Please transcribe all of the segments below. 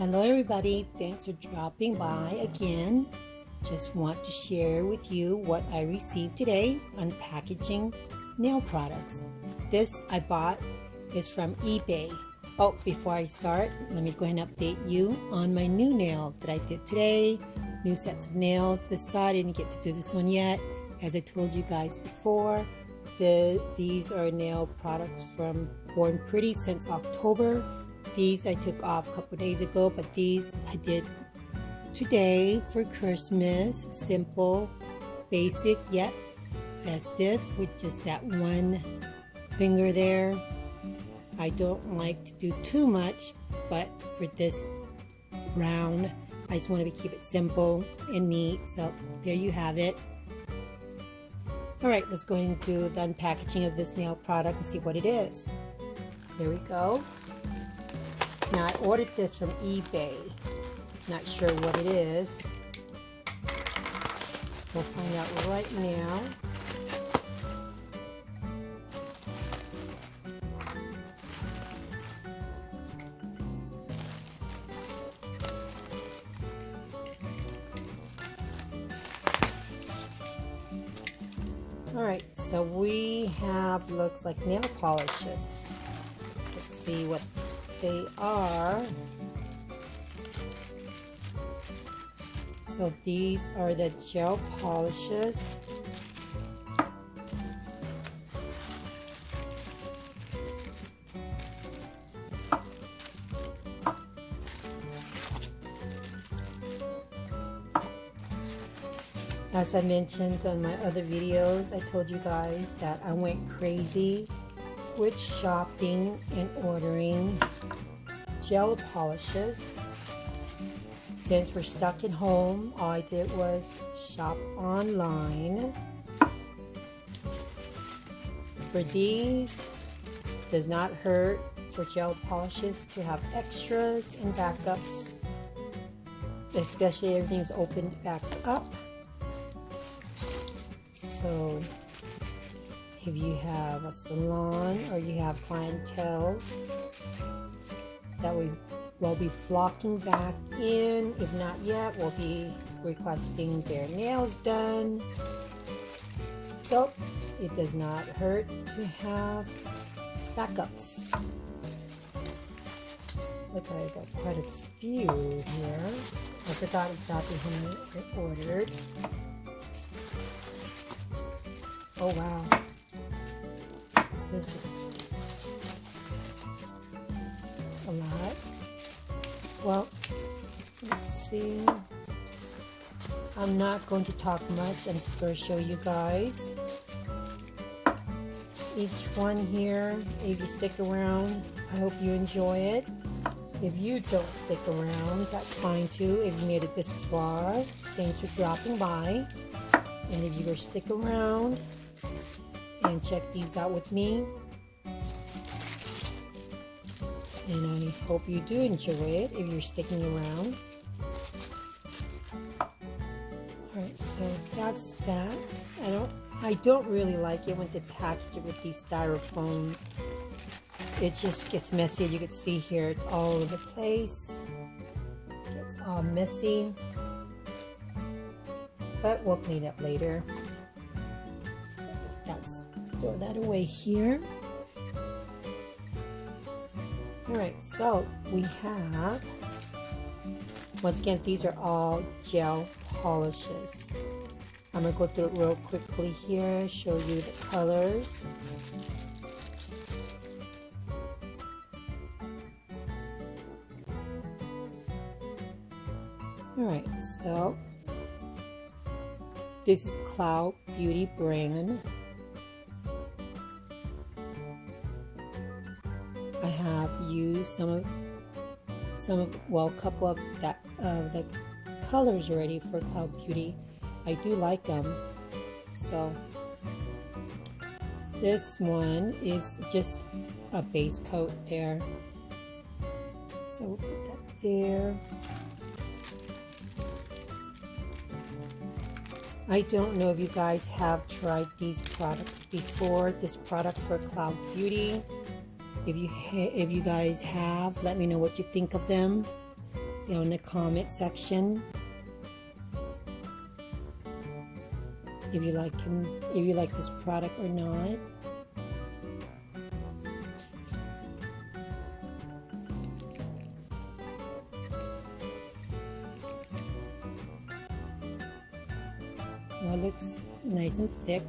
Hello everybody, thanks for dropping by again. Just want to share with you what I received today on packaging nail products. This I bought is from eBay. Oh, before I start, let me go ahead and update you on my new nail that I did today. New sets of nails. This side I didn't get to do this one yet. As I told you guys before, these are nail products from Born Pretty since October. These I took off a couple days ago, but these I did today for Christmas. Simple, basic, yet festive with just that one finger there. I don't like to do too much, but for this round, I just want to keep it simple and neat. So there you have it. Alright, let's go ahead and do the unpackaging of this nail product and see what it is. There we go. Now I ordered this from eBay. Not sure what it is. We'll find out right now. Alright, so we have, looks like nail polishes. Let's see what they are. So these are the gel polishes. As I mentioned on my other videos, I told you guys that I went crazy with shopping and ordering gel polishes. Since we're stuck at home, all I did was shop online. For these, does not hurt for gel polishes to have extras and backups, especially everything's opened back up. So if you have a salon or you have clientele that will be flocking back in, if not yet, will be requesting their nails done. So it does not hurt to have backups. Look, I got quite a few here. I forgot exactly how many I ordered. Oh wow, this is a lot. Well, let's see. I'm not going to talk much. I'm just going to show you guys each one here. If you stick around, I hope you enjoy it. If you don't stick around, that's fine too. If you made it this far, thanks for dropping by. And if you're going to stick around and check these out with me, and I hope you do enjoy it if you're sticking around. Alright, so that's that. I don't really like it when they package it with these styrofoams. It just gets messy. You can see here it's all over the place. It gets all messy. But we'll clean up later. Let's throw that away here. Alright, so we have, once again, these are all gel polishes. I'm going to go through it real quickly here, show you the colors. Alright, so this is Clou Beaute brand. I have used some of well, a couple of the colors already for Clou Beaute. I do like them. So this one is just a base coat there. So we'll put that there. I don't know if you guys have tried these products before. This product for Clou Beaute. If you guys have, let me know what you think of them. down in the comment section if you like him, if you like this product or not. Well, it looks nice and thick.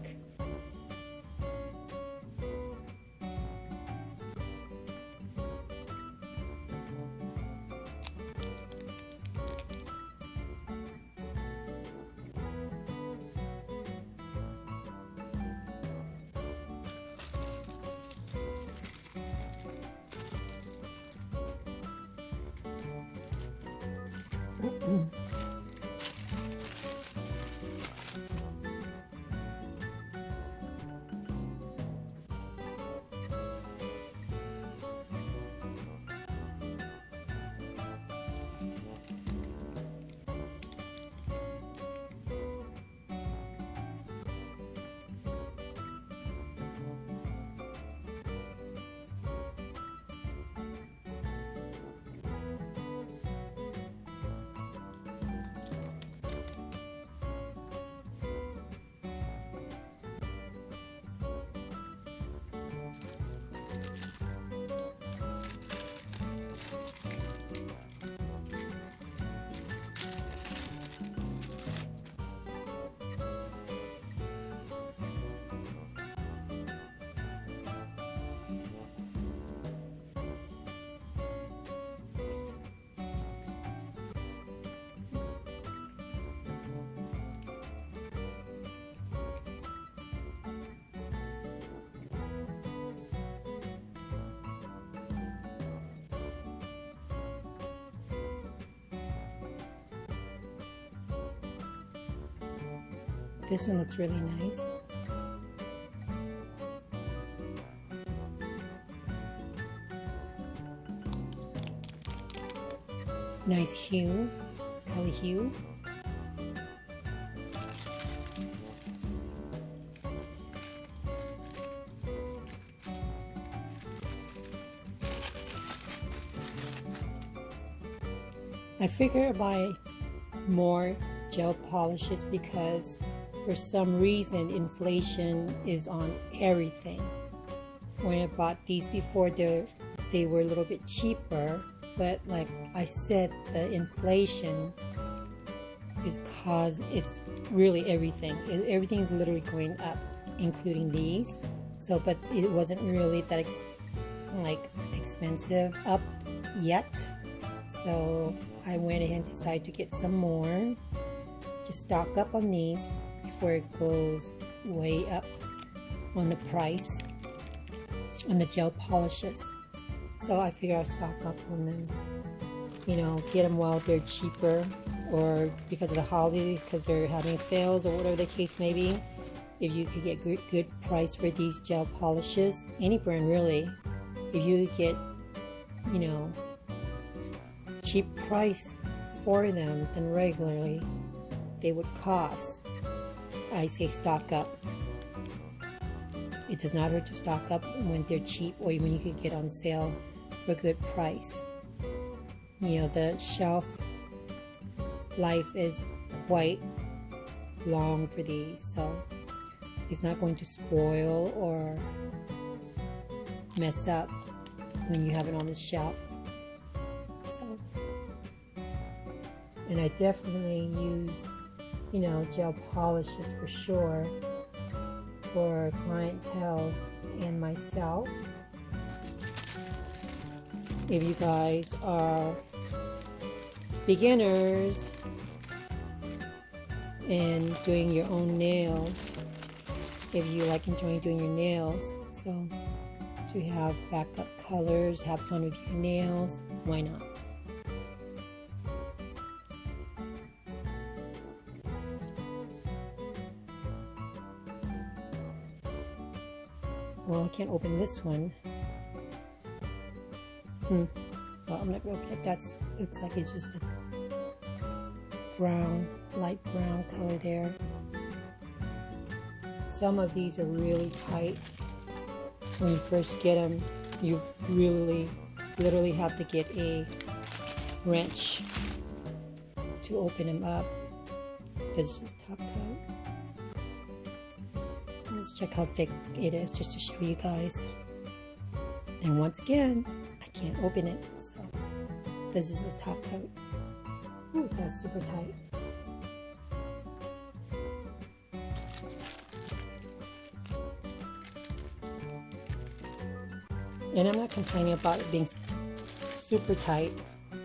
This one looks really nice. Nice hue, color hue. I figure I buy more gel polishes because for some reason inflation is on everything. When I bought these before, they were a little bit cheaper, but like I said, the inflation is cause it's really everything. Everything's literally going up, including these. So, but it wasn't really that expensive up yet. So I went ahead and decided to get some more. Just stock up on these before it goes way up on the price on the gel polishes. So I figure I'll stock up on them, you know, get them while they're cheaper, or because of the holidays, because they're having sales or whatever the case may be. If you could get good price for these gel polishes, any brand really, if you get, you know, cheap price for them than regularly they would cost, I say stock up. It does not hurt to stock up when they're cheap or when you could get on sale for a good price. You know, the shelf life is quite long for these, so it's not going to spoil or mess up when you have it on the shelf. So, and I definitely use, you know, gel polishes for sure for clientele and myself. If you guys are beginners and doing your own nails, if you like enjoying doing your nails, so to have backup colors, have fun with your nails, why not? Well, I can't open this one. Well, I'm not going to open it. That looks like it's just a brown, light brown color there. Some of these are really tight. When you first get them, you really, literally have to get a wrench to open them up. This is just top coat. Let's check how thick it is just to show you guys. And once again, I can't open it, so this is the top coat. Ooh, that's super tight. And I'm not complaining about it being super tight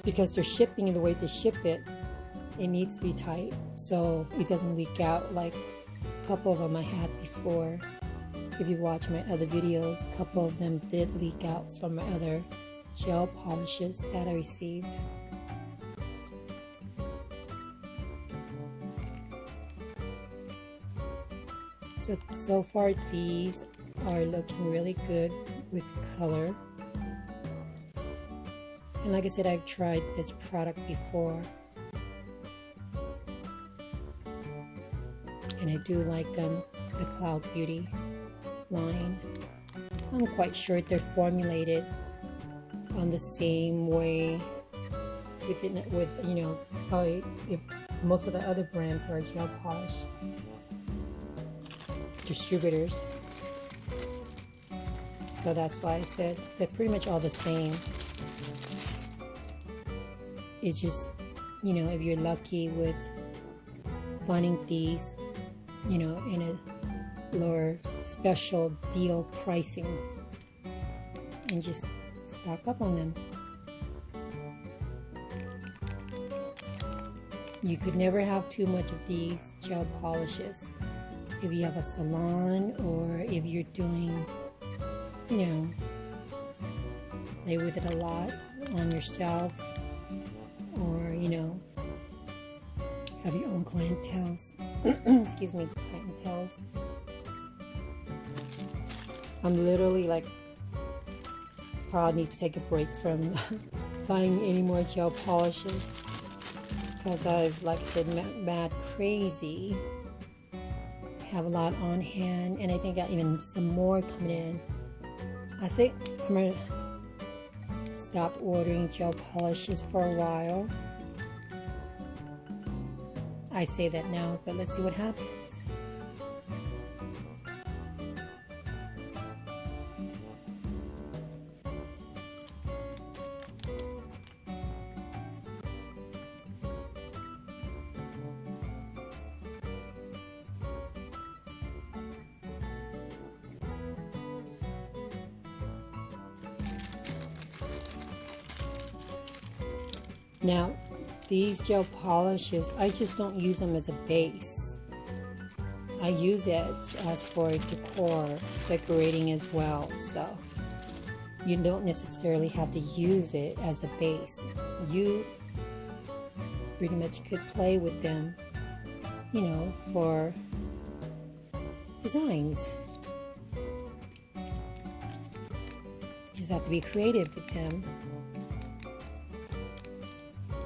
because they're shipping in the way they ship it. It needs to be tight so it doesn't leak out like a couple of them I had before. If you watch my other videos, a couple of them did leak out from my other gel polishes that I received. So far these are looking really good with color. And like I said, I've tried this product before. And I do like the Clou Beaute line. I'm quite sure they're formulated on the same way with you know, probably if most of the other brands are gel polish distributors. So that's why I said they're pretty much all the same. It's just, you know, if you're lucky with finding these, you know, in a lower special deal pricing, and just stock up on them. You could never have too much of these gel polishes. If you have a salon or if you're doing, you know, play with it a lot on yourself, or, you know, have your own clientels. Excuse me, clientels. I'm literally like, probably need to take a break from buying any more gel polishes because I've, like I said, mad crazy. Have a lot on hand, and I think I got even some more coming in. I think I'm gonna stop ordering gel polishes for a while. I say that now, but let's see what happens. Now, these gel polishes, I just don't use them as a base. I use it as for decor, decorating as well. So you don't necessarily have to use it as a base. You pretty much could play with them, you know, for designs. You just have to be creative with them.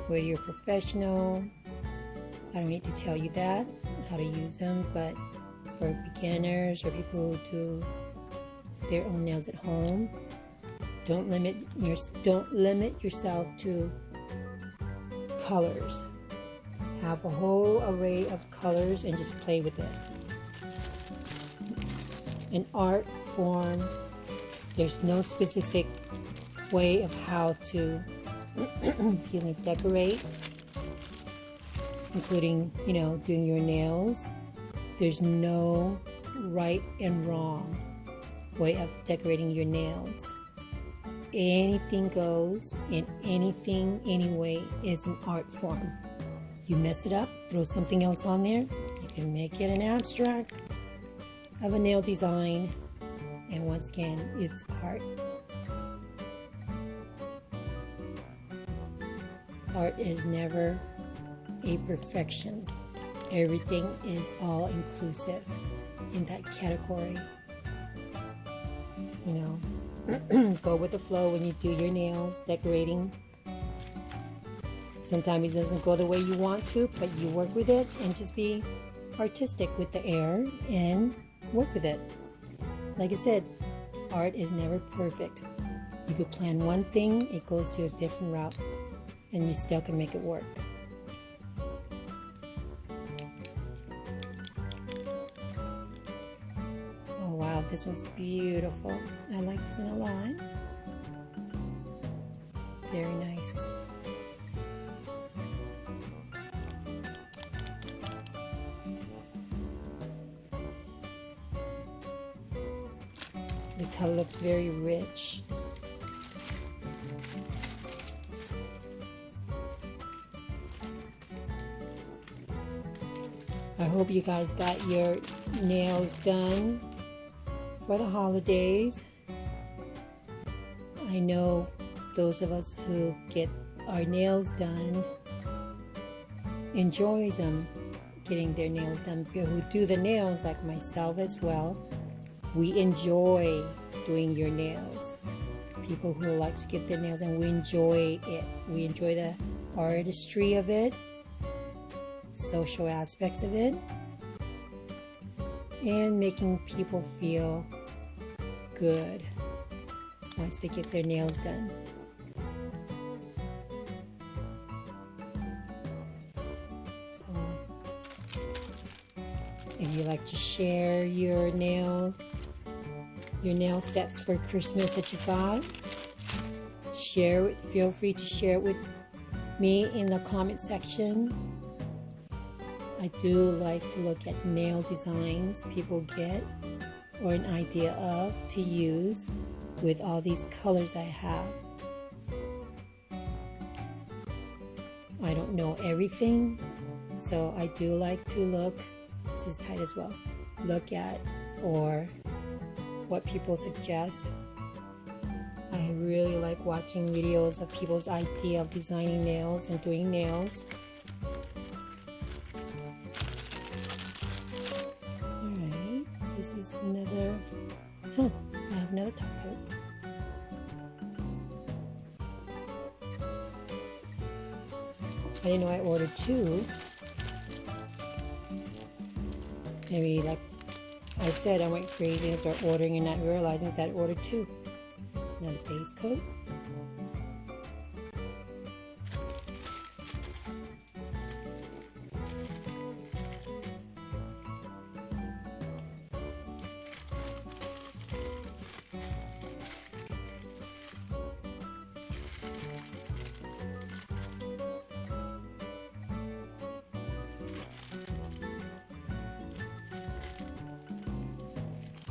Whether you're professional, I don't need to tell you that, how to use them, but for beginners or people who do their own nails at home, don't limit yourself to colors. Have a whole array of colors and just play with it. An art form, there's no specific way of how to excuse me, decorate, including, you know, doing your nails. There's no right and wrong way of decorating your nails. Anything goes, and anything, anyway, is an art form. You mess it up, throw something else on there, you can make it an abstract of a nail design, and once again, it's art. Art is never a perfection. Everything is all inclusive in that category. You know, go with the flow when you do your nails, decorating. Sometimes it doesn't go the way you want to, but you work with it and just be artistic with the air and work with it. Like I said, art is never perfect. You could plan one thing, it goes to a different route. and you still can make it work. Oh wow, this one's beautiful. I like this one a lot. Very nice. The color looks very rich. I hope you guys got your nails done for the holidays. I know those of us who get our nails done enjoys them, getting their nails done. People who do the nails, like myself as well, we enjoy doing your nails. People who like to get their nails done, we enjoy it. We enjoy the artistry of it, social aspects of it, and making people feel good once they get their nails done. So, if you like to share your nail sets for Christmas that you got, share it. Feel free to share it with me in the comment section. I do like to look at nail designs people get or an idea of to use with all these colors I have. I don't know everything, so I do like to look, this is tight as well, look at or what people suggest. I really like watching videos of people's idea of designing nails and doing nails. Alright, this is another, I have another top coat. I didn't know I ordered two. Maybe like I said, I went crazy and started ordering and not realizing that I ordered two. Another base coat.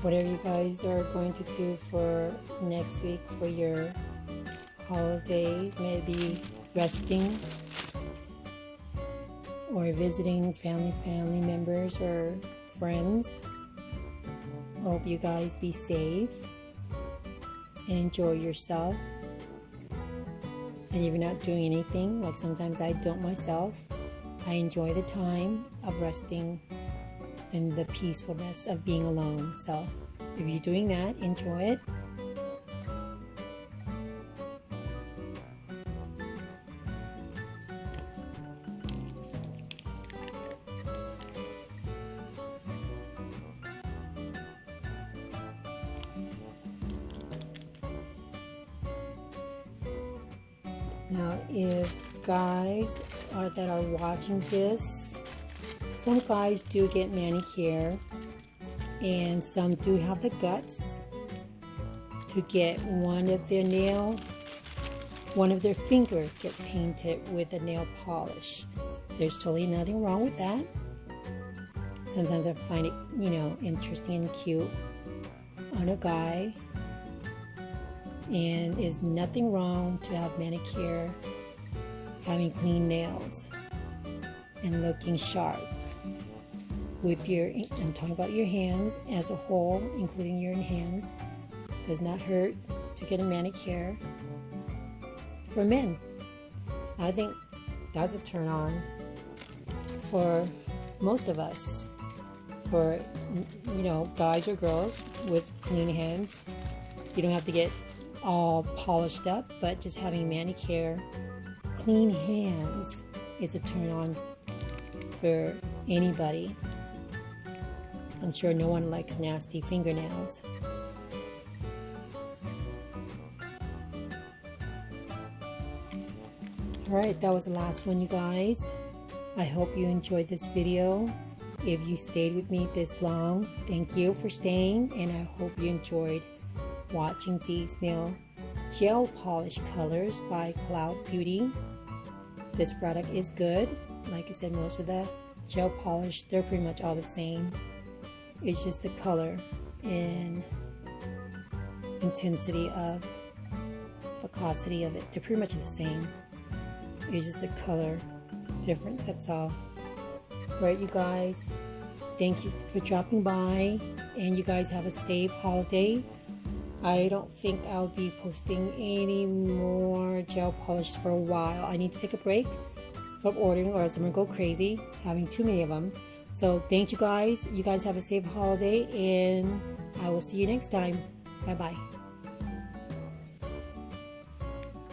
Whatever you guys are going to do for next week for your holidays, maybe resting or visiting family members or friends. Hope you guys be safe and enjoy yourself. And if you're not doing anything, like sometimes I don't myself, I enjoy the time of resting and the peacefulness of being alone. So if you're doing that, enjoy it. Now, if guys that are watching this, some guys do get manicure and some do have the guts to get one of their finger get painted with a nail polish. There's totally nothing wrong with that. Sometimes I find it, interesting and cute on a guy. And there's nothing wrong to have manicure, having clean nails, and looking sharp. I'm talking about your hands as a whole, including your hands. Does not hurt to get a manicure. For men, I think that's a turn on for most of us. For, guys or girls with clean hands. You don't have to get all polished up, but just having manicure, clean hands is a turn on for anybody. I'm sure no one likes nasty fingernails. Alright, that was the last one, you guys. I hope you enjoyed this video. If you stayed with me this long, thank you for staying, and I hope you enjoyed watching these nail gel polish colors by Clou Beaute. This product is good. Like I said, most of the gel polish, they're pretty much all the same. It's just the color and intensity of viscosity of it. They're pretty much the same. It's just the color difference, that's all. Right, you guys, thank you for dropping by, and you guys have a safe holiday. I don't think I'll be posting any more gel polish for a while. I need to take a break from ordering, or else I'm gonna go crazy having too many of them. So thank you guys. You guys have a safe holiday, and I will see you next time. Bye bye.